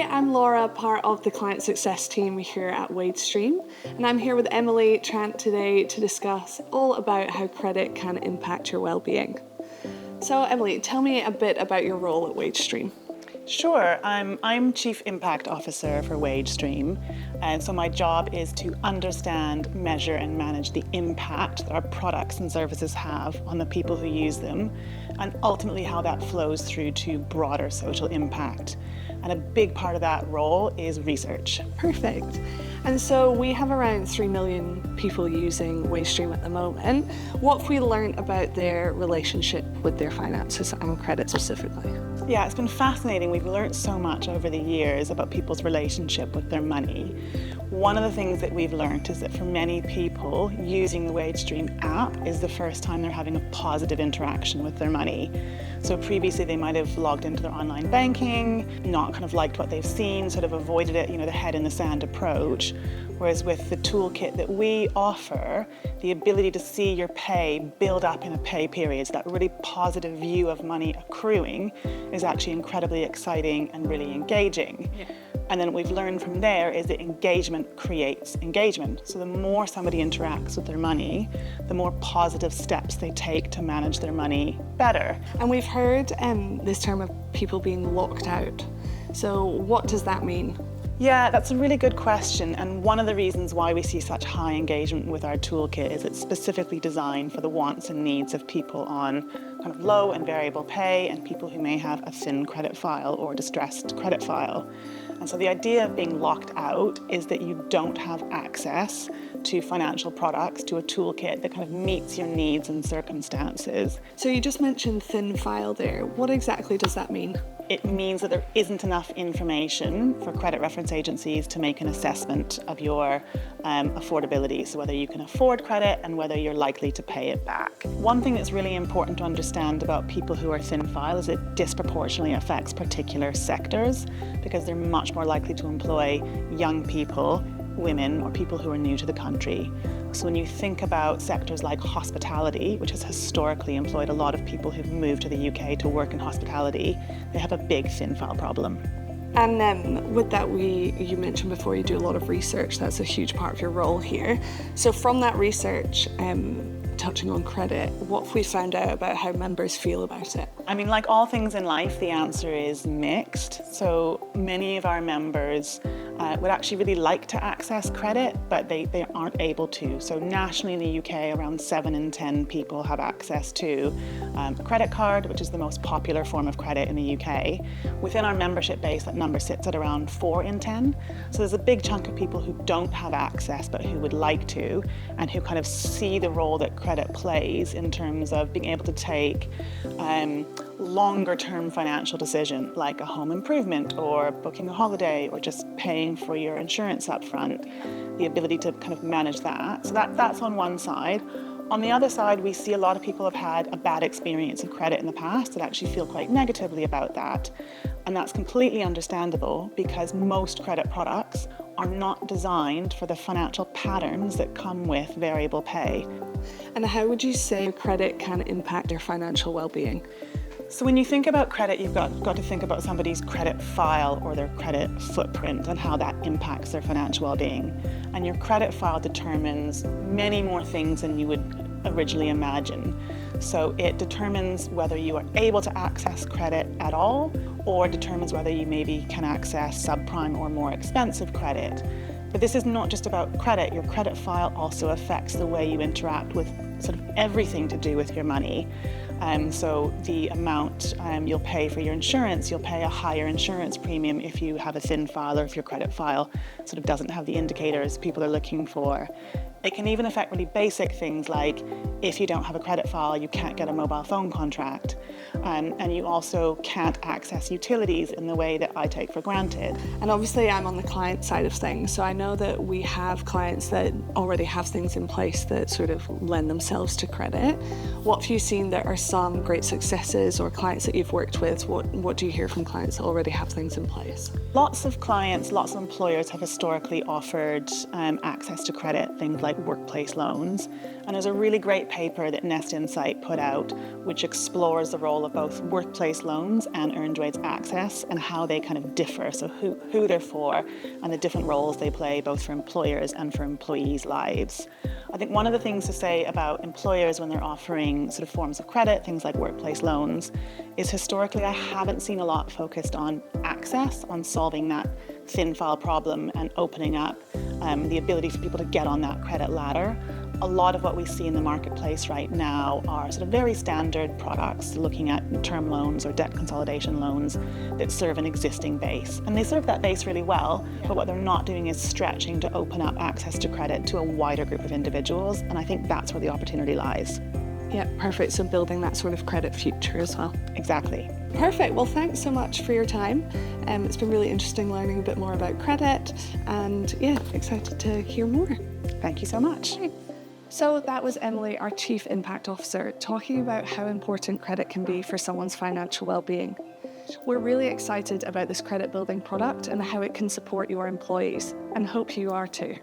I'm Laura, part of the client success team here at Wagestream, and I'm here with Emily Trant today to discuss all about how credit can impact your well-being. So Emily, tell me a bit about your role at Wagestream. Sure, I'm Chief Impact Officer for Wagestream, and so my job is to understand, measure and manage the impact that our products and services have on the people who use them, and ultimately how that flows through to broader social impact. And a big part of that role is research. Perfect. And so we have around 3 million people using Wagestream at the moment. What have we learned about their relationship with their finances and credit specifically? Yeah, it's been fascinating. We've learned so much over the years about people's relationship with their money. One of the things that we've learned is that for many people, using the Wagestream app is the first time they're having a positive interaction with their money. So previously they might have logged into their online banking, not kind of liked what they've seen, sort of avoided it, the head in the sand approach. Whereas with the toolkit that we offer, the ability to see your pay build up in a pay period, so that really positive view of money accruing is actually incredibly exciting and really engaging. Yeah. And then what we've learned from there is that engagement creates engagement. So the more somebody interacts with their money, the more positive steps they take to manage their money better. And we've heard this term of people being locked out. So what does that mean? Yeah, that's a really good question. And one of the reasons why we see such high engagement with our toolkit is it's specifically designed for the wants and needs of people on kind of low and variable pay and people who may have a thin credit file or distressed credit file. And so the idea of being locked out is that you don't have access to financial products, to a toolkit that kind of meets your needs and circumstances. So you just mentioned thin file there. What exactly does that mean? It means that there isn't enough information for credit reference agencies to make an assessment of your affordability, so whether you can afford credit and whether you're likely to pay it back. One thing that's really important to understand about people who are thin file is it disproportionately affects particular sectors because they're much more likely to employ young people, women, or people who are new to the country. So when you think about sectors like hospitality, which has historically employed a lot of people who've moved to the UK to work in hospitality, they have a big thin file problem. And with that, you mentioned before you do a lot of research. That's a huge part of your role here. So from that research, touching on credit, what have we found out about how members feel about it? I mean, like all things in life, the answer is mixed. So many of our members would actually really like to access credit, but they aren't able to. So nationally in the UK, around 7 in 10 people have access to a credit card, which is the most popular form of credit in the UK. Within our membership base, that number sits at around 4 in 10. So there's a big chunk of people who don't have access, but who would like to, and who kind of see the role that credit plays in terms of being able to take longer term financial decision like a home improvement or booking a holiday or just paying for your insurance up front, the ability to kind of manage that. So that's on one side. On the other side, we see a lot of people have had a bad experience of credit in the past that actually feel quite negatively about that. And that's completely understandable because most credit products are not designed for the financial patterns that come with variable pay. And how would you say credit can impact your financial well-being? So when you think about credit, you've got to think about somebody's credit file or their credit footprint and how that impacts their financial well-being. And your credit file determines many more things than you would originally imagine. So it determines whether you are able to access credit at all, or determines whether you maybe can access subprime or more expensive credit. But this is not just about credit. Your credit file also affects the way you interact with sort of everything to do with your money. So the amount you'll pay for your insurance, you'll pay a higher insurance premium if you have a thin file or if your credit file sort of doesn't have the indicators people are looking for. It can even affect really basic things like if you don't have a credit file, you can't get a mobile phone contract. And you also can't access utilities in the way that I take for granted. And obviously I'm on the client side of things, so I know that we have clients that already have things in place that sort of lend themselves to credit. What have you seen that are some great successes, or clients that you've worked with? What do you hear from clients that already have things in place? Lots of clients, lots of employers have historically offered access to credit, things like like workplace loans. And there's a really great paper that Nest Insight put out, which explores the role of both workplace loans and earned wage access and how they kind of differ, so who they're for and the different roles they play both for employers and for employees' lives. I think one of the things to say about employers when they're offering sort of forms of credit, things like workplace loans, is historically I haven't seen a lot focused on access, on solving that thin file problem and opening up the ability for people to get on that credit ladder. A lot of what we see in the marketplace right now are sort of very standard products, looking at term loans or debt consolidation loans that serve an existing base. And they serve that base really well, but what they're not doing is stretching to open up access to credit to a wider group of individuals. And I think that's where the opportunity lies. Yeah, perfect. So building that sort of credit future as well. Exactly. Perfect. Well, thanks so much for your time. It's been really interesting learning a bit more about credit, and yeah, excited to hear more. Thank you so much. So that was Emily, our Chief Impact Officer, talking about how important credit can be for someone's financial well-being. We're really excited about this credit building product and how it can support your employees, and hope you are too.